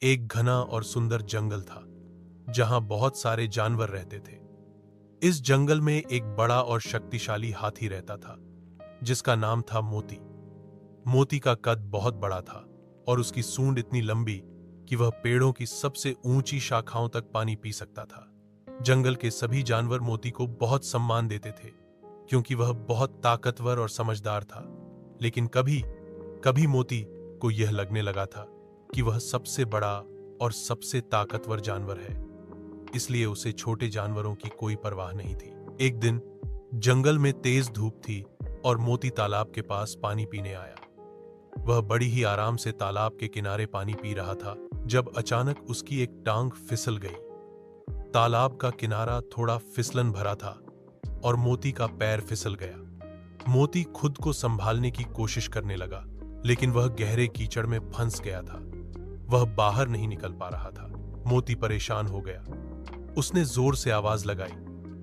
एक घना और सुंदर जंगल था जहां बहुत सारे जानवर रहते थे। इस जंगल में एक बड़ा और शक्तिशाली हाथी रहता था जिसका नाम था मोती। मोती का कद बहुत बड़ा था और उसकी सूंड इतनी लंबी कि वह पेड़ों की सबसे ऊंची शाखाओं तक पानी पी सकता था। जंगल के सभी जानवर मोती को बहुत सम्मान देते थे क्योंकि वह बहुत ताकतवर और समझदार था। लेकिन कभी कभी मोती को यह लगने लगा था कि वह सबसे बड़ा और सबसे ताकतवर जानवर है, इसलिए उसे छोटे जानवरों की कोई परवाह नहीं थी। एक दिन जंगल में तेज धूप थी और मोती तालाब के पास पानी पीने आया। वह बड़ी ही आराम से तालाब के किनारे पानी पी रहा था जब अचानक उसकी एक टांग फिसल गई। तालाब का किनारा थोड़ा फिसलन भरा था और मोती का पैर फिसल गया। मोती खुद को संभालने की कोशिश करने लगा, लेकिन वह गहरे कीचड़ में फंस गया था। वह बाहर नहीं निकल पा रहा था। मोती परेशान हो गया। उसने जोर से आवाज लगाई,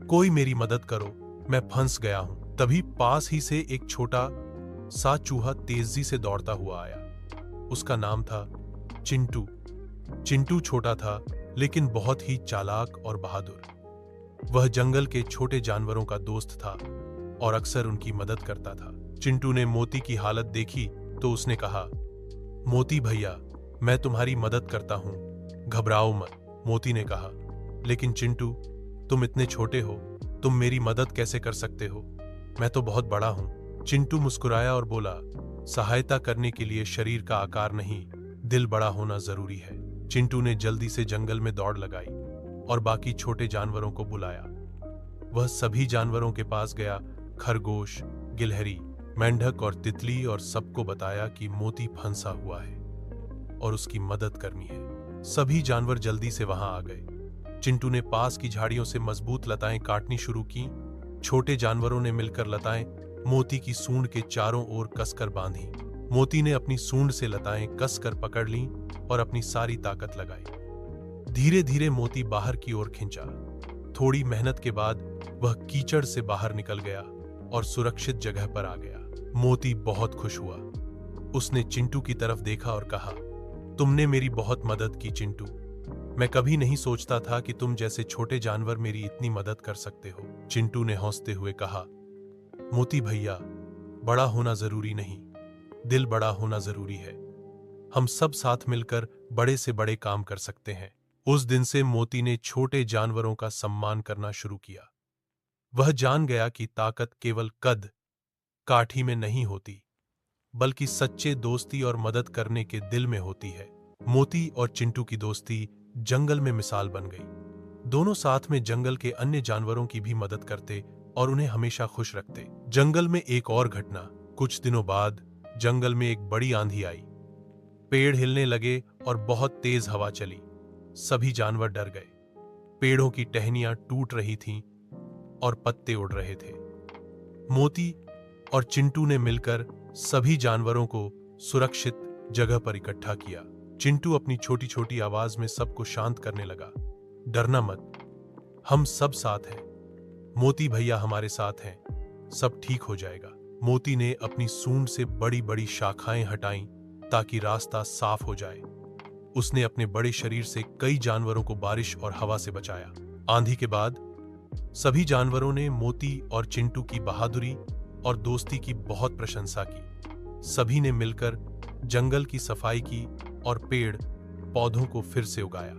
कोई मेरी मदद करो, मैं फंस गया हूं। तभी पास ही से एक छोटा सा चूहा तेजी से दौड़ता हुआ आया। उसका नाम था चिंटू। चिंटू छोटा था लेकिन बहुत ही चालाक और बहादुर। वह जंगल के छोटे जानवरों का दोस्त था और अक्सर उनकी मदद करता था। चिंटू ने मोती की हालत देखी तो उसने कहा, मोती भैया, मैं तुम्हारी मदद करता हूं, घबराओ मत। मोती ने कहा, लेकिन चिंटू, तुम इतने छोटे हो, तुम मेरी मदद कैसे कर सकते हो? मैं तो बहुत बड़ा हूं। चिंटू मुस्कुराया और बोला, सहायता करने के लिए शरीर का आकार नहीं, दिल बड़ा होना जरूरी है। चिंटू ने जल्दी से जंगल में दौड़ लगाई और बाकी छोटे जानवरों को बुलाया। वह सभी जानवरों के पास गया, खरगोश, गिलहरी, मेंढक और तितली, और सबको बताया कि मोती फंसा हुआ है और उसकी मदद करनी है। सभी जानवर जल्दी से वहां आ गए। चिंटू ने पास की झाड़ियों से मजबूत लताएं काटनी शुरू की। छोटे जानवरों ने मिलकर लताएं मोती की सूंड के चारों ओर कसकर बांधी। मोती ने अपनी सूंड से लताएं कसकर पकड़ लीं और अपनी सारी ताकत लगाई। धीरे धीरे मोती बाहर की ओर खिंचा। थोड़ी मेहनत के बाद वह कीचड़ से बाहर निकल गया और सुरक्षित जगह पर आ गया। मोती बहुत खुश हुआ। उसने चिंटू की तरफ देखा और कहा, तुमने मेरी बहुत मदद की चिंटू। मैं कभी नहीं सोचता था कि तुम जैसे छोटे जानवर मेरी इतनी मदद कर सकते हो। चिंटू ने हंसते हुए कहा, मोती भैया, बड़ा होना जरूरी नहीं, दिल बड़ा होना जरूरी है। हम सब साथ मिलकर बड़े से बड़े काम कर सकते हैं। उस दिन से मोती ने छोटे जानवरों का सम्मान करना शुरू किया। वह जान गया कि ताकत केवल कद काठी में नहीं होती, बल्कि सच्चे दोस्ती और मदद करने के दिल में होती है। मोती और चिंटू की दोस्ती जंगल में मिसाल बन गई। दोनों साथ में जंगल के अन्य जानवरों की भी मदद करते और उन्हें हमेशा खुश रखते। जंगल में एक और घटना। कुछ दिनों बाद जंगल में एक बड़ी आंधी आई। पेड़ हिलने लगे और बहुत तेज हवा चली। सभी जानवर डर गए। पेड़ों की टहनियां टूट रही थीं और पत्ते उड़ रहे थे। मोती और चिंटू ने मिलकर सभी जानवरों को सुरक्षित जगह पर इकट्ठा किया। चिंटू अपनी छोटी छोटी आवाज में सबको शांत करने लगा, डरना मत, हम सब साथ हैं। मोती भैया हमारे साथ हैं, सब ठीक हो जाएगा। मोती ने अपनी सूंड से बड़ी बड़ी शाखाएं हटाईं ताकि रास्ता साफ हो जाए। उसने अपने बड़े शरीर से कई जानवरों को बारिश और हवा से बचाया। आंधी के बाद सभी जानवरों ने मोती और चिंटू की बहादुरी और दोस्ती की बहुत प्रशंसा की। सभी ने मिलकर जंगल की सफाई की और पेड़ पौधों को फिर से उगाया।